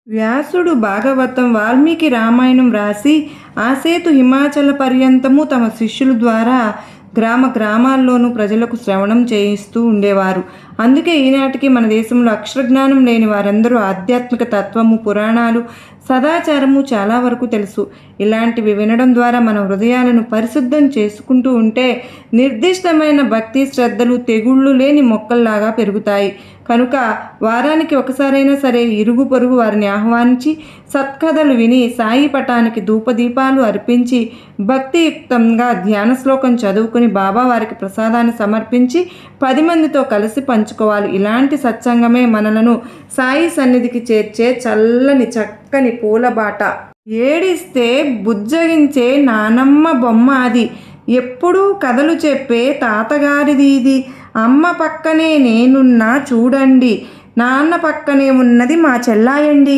వ్యాసుడు భాగవతం, వాల్మీకి రామాయణం రాసి ఆసేతు హిమాచల పర్యంతము తమ శిష్యుల ద్వారా గ్రామాల్లోనూ ప్రజలకు శ్రవణం చేయిస్తూ ఉండేవారు. అందుకే ఈనాటికి మన దేశంలో అక్షరజ్ఞానం లేని వారందరూ ఆధ్యాత్మిక తత్వము, పురాణాలు, సదాచారము చాలా వరకు తెలుసు. ఇలాంటివి వినడం ద్వారా మన హృదయాలను పరిశుద్ధం చేసుకుంటూ ఉంటే నిర్దిష్టమైన భక్తి శ్రద్ధలు తెగుళ్ళు లేని మొక్కల్లాగా పెరుగుతాయి. కనుక వారానికి ఒకసారైనా సరే ఇరుగు పొరుగు వారిని ఆహ్వానించి సత్కథలు విని సాయి పటానికి ధూపదీపాలు అర్పించి భక్తియుక్తంగా ధ్యాన శ్లోకం చదువుకుని బాబా వారికి ప్రసాదాన్ని సమర్పించి 10 మందితో కలిసి పంచుకోవాలి. ఇలాంటి సత్సంగమే మనలను సాయి సన్నిధికి చేర్చే చల్లని చక్కని పూలబాట. ఏడిస్తే బుజ్జగించే నానమ్మ బొమ్మ అది, ఎప్పుడూ కథలు చెప్పే తాతగారిది ఇది. అమ్మ పక్కనే నేనున్నా చూడండి, నాన్న పక్కనే ఉన్నది మా చెల్లాయండి.